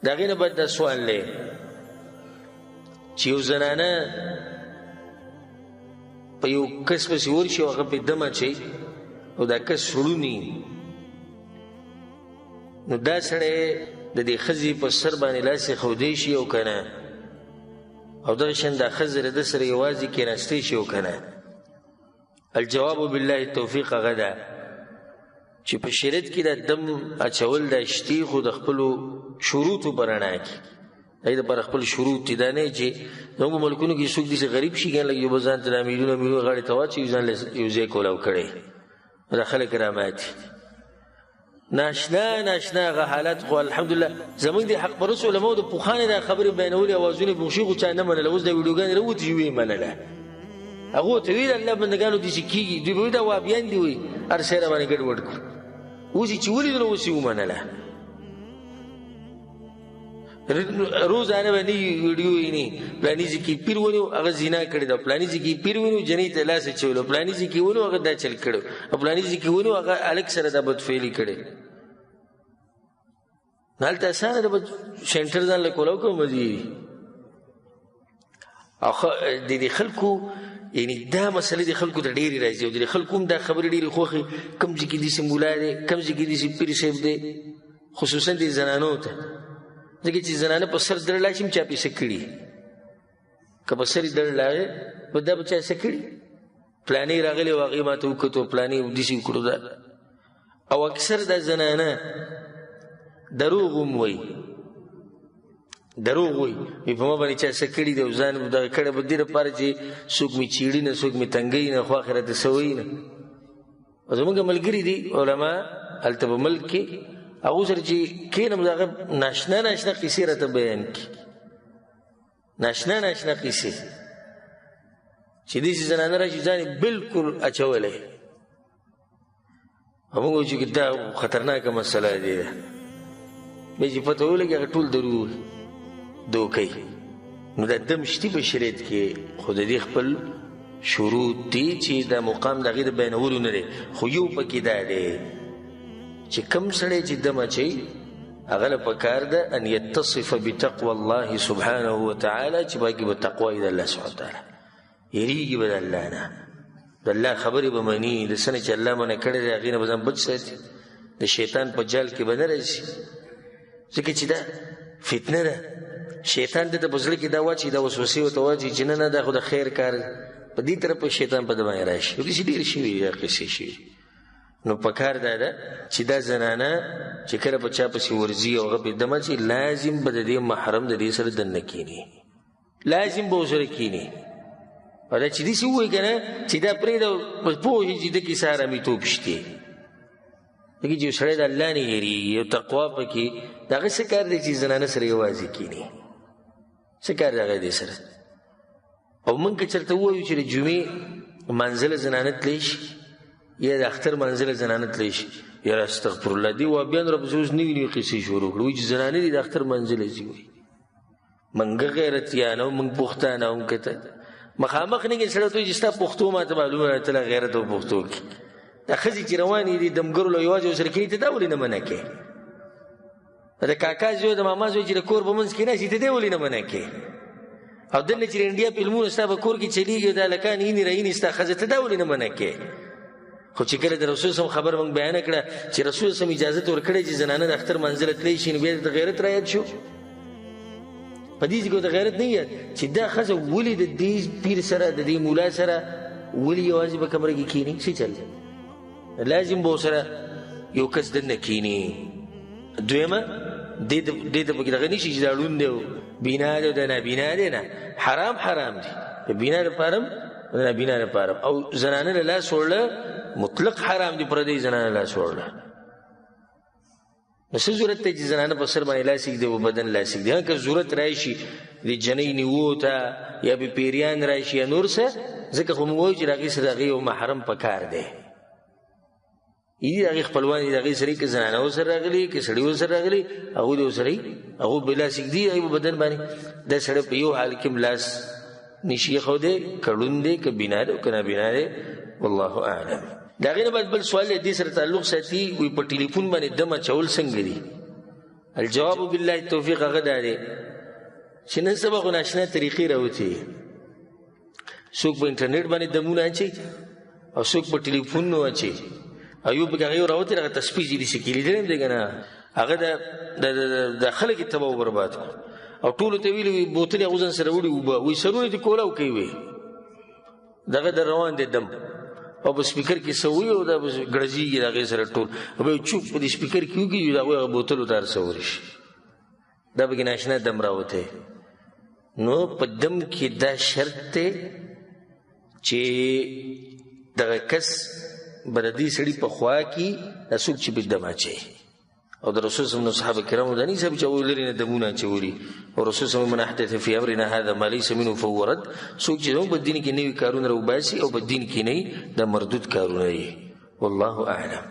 د هغې نه بعد دا سوال دی چې یو زنانه په یو کس پسې ورشي او هغه پې دم اچوي او دا کس ړونی نو دا سړی د دې ښځې په سر باندې لاس ایښودی شي او که نه او دغه شان دا ښځه د ده سره یوازې کېناستی شي او که نه الجواب بالله التوفیق هغه ده چې په شریعت کې دا دم اچول دا شتي خو د خپلو شروطو په رڼا کې دغې دپاره خپل شروط دي دا نه چې زموږ په ملکونو کې څوک داسې غریب شي کنه لږ یو به ځان ته دا میلیونه میلیونه غاړې ته واچوي ځان له یو ځای کولاو کړی دا خلک راماتي ناشنا هغه حالات خو الحمدلله زموږ د حق پرست علماو د پخوانې دا خبرې بیانولې اوازونه بوشي خو چا نه منله اوس دا ویډیوګانې راوتې چې ویې منله هغو ته ویل الله بندګانو داسې کېږي دوی به وایي دا وابیان دي وایي هر شی راباندې ګډوډ کړو اوس یې چې ولیدله اوس یې ومنله روزانه به نوي ویډیو ویني پلاني ځای کې پیر ونیو هغه زنا کړې ده پلاني ځای کې پیر ونیو جنۍ ته لاس اچولو پلاني ځای کې ونیو هغه دا چل کړی او پلاني ځای کې ونیو هغه هلک سره دا بدفعلي کړې نو هلته اسانه ده به سینټر ځان له کولاو کوم مزي او د دې خلکو یعنی دا مسلې د خلکو ته ډېرې راځي او د خلکو هم دا خبرې ډېرې خوښې کوم ځای کې داسې ملا دی کوم ځای کې داسې پیر صاحب دی خصوصا د زنانو ته ځکه چې زنانه په سر دړ لا شي هم چا پیسه کړي که په سر یې دړ لاغې به دا به چا څه کړي پلانې راغلی او هغې ماته وکتو پلانې داسې وکړو دا او اکثر دا زنانه دروغ هم وایي دروغ وایي په ما باندې چا څه کړي دی او ځان دغه کړی به دې لپاره چې څوک مې چیړي نه څوک مې تنګوي نه خو آخرت څه وایي نه او زموږ ملګري دي علما هلته په ملک کې هغو سره چې کښېنم د هغه ناشنا قیسې راته بیان کړي ناشنا قیسې چې داسې زنانه راشي ځان یې بلکل اچولی او موږ وایو چې دا خطرناکه مسله دی بیا چې پته ولګي هغه ټول دروغ دوکئ نو دا دم شتي په شریعت کې خو د دې خپل شروط دي چې دا مقام د هغې د بیانولو نه دی خو یو پکې دا دی چې کم سړی چې دم اچوي هغه له پکار ده ان یتصف بتقوى الله سبحانه وتعالى چې باقي به تقوا وي د الله سبحانه وتعالی یریږي به د الله نه د الله خبرې به مني د څه نه چې الله منع کړی دی هغې نه به ځان بچ ساتي د شیطان په جال کې به نه راځي ځکه چې دا فتنه ده شیطان دته په زړه کې دا واچي دا وسوسې ورته واچي چې نه دا خو د خیر کار په دې طرف شیطان په ده باندې راشي داسې ډېرې شوي دا قصې شوي نو پکار دا ده چې دا زنانه چې کله په چا پسې ورځي او هغه پې دم اچي لازم به د دې محرم د دې سره دننه کښېني لازم به ورسره کښېني او دا چې داسې ووایي که نه چې دا پرېږده پوه شي چې ده کې څه ارامېتوب شتې ځکه چې یو سړی د الله نه هېرېږي یو تقوا پکې د هغه څه کار دی چې زنانه سره یوازې کښېني څه کار دی هغه دې سره او موږ که چېرته ووایو چې د جمعې منزله زنانه تلی شي یا د اختر منزله زنانه تلی شي یاره استغفرالله دې وابیان راپسې اوس نوي نوي قصې شروع کړو وایي چې زنانه دي د اختر منزله ځي وایي منګه غیرتیانه او موږ پښتانه هم که ته مخامخ نه کې سړی ته وایي چې ستا پښتو ماته معلومه ده ته لا غیرت او پښتو کې دا ښځې چې روانې دي دمګرو له یوازې ورسره کښېني ته دا ولې نه منع کوې د کاکا زوی د ماما زوی چې د کور په منځ کې ناستي ته دې ولې نه منع کوې او دلته چې د انډیا فلمونه ستا په کور کې چلیږي دا هلکان اینې راینې ستا ښځه ته دا ولې نه منع کوې خو چې کله د رسول صم خبر موږ بیانه کړه چې رسول صم اجازت ورکړی چې زنانه د اختر منزله تلی شي نو بیا د غیرت رایاد شو په دې کې د غیرت نه یاد چې دا ښځه ولې د دې پیر سره د دې مولا سره ولې یوازې په کمره کې کښېني څه چل لازم به ورسره یو کس دننه کښېني دویمه دې ته پکې دغه نه شي چې دا ړوند دی او بینا دی او دا نابینا دی نه حرام دی د بینا لپاره هم د نابینا لپاره او زنانه له لاس وړله مطلق حرام دی پردی زنانه لاس وړله نو څه ضرورت دی چې زنانه په سر باندې لاس ایږدي او بدن لاس ایږدي که ضرورت راشي د جنۍ نیوو ته یا به پیریان راشي یا نور څه ځکه خو موږ وایو چې د هغې سره د هغې یو محرم پکار دی یي د هغې خپلوان دي د هغې سره که زنانه ورسره راغلي که سړي ورسره راغلي هغوی د ورسره هغوی به لاس ایږدي هغې په بدن باندې دا سړی په یو حال کې هم لاس نشي ایښودی که ړوند دی که بینا دی او که نابینا دی والله اعلم د هغې نه بعد بل سوال دی دې سره تعلق ساتي وایي په ټلیفون باندې دم اچول څنګه دي الجواب بالله التوفیق هغه دا دی چې نن سبا خو ناشنا طریقې راوتې څوک په انټرنیټ باندې دمونه اچي او څوک په ټلیفون اچي ایوب کې هغه راوتې هغه تسبیح دي چې لیدل دی کنه هغه د خلک تباہ او برباد او ټول ته ویلي بوتل غوزن سره وړي وي سرونه دي کولاو کوي دغه د روان دي دم او په سپیکر کې سوي او د ګړځي دغه سره ټول او چوپ په سپیکر کې وګي دا بوتل تر سورش دا به ناشنا دم راوته نو په دم کې دا شرط ته چې دغه کس بردی سړي په خوا کې رسول چې په دم اچي او د رسول صلی الله علیه وسلم صحابه کرامو دانی سب چې ولري نه دمونه چوري او رسول صلی الله علیه وسلم احدث فی امرنا هذا ما ليس منه فهو رد څوک چې په دین کې نوی کارونه راوباسي او په دین کې نه د مردود کارونه وي والله اعلم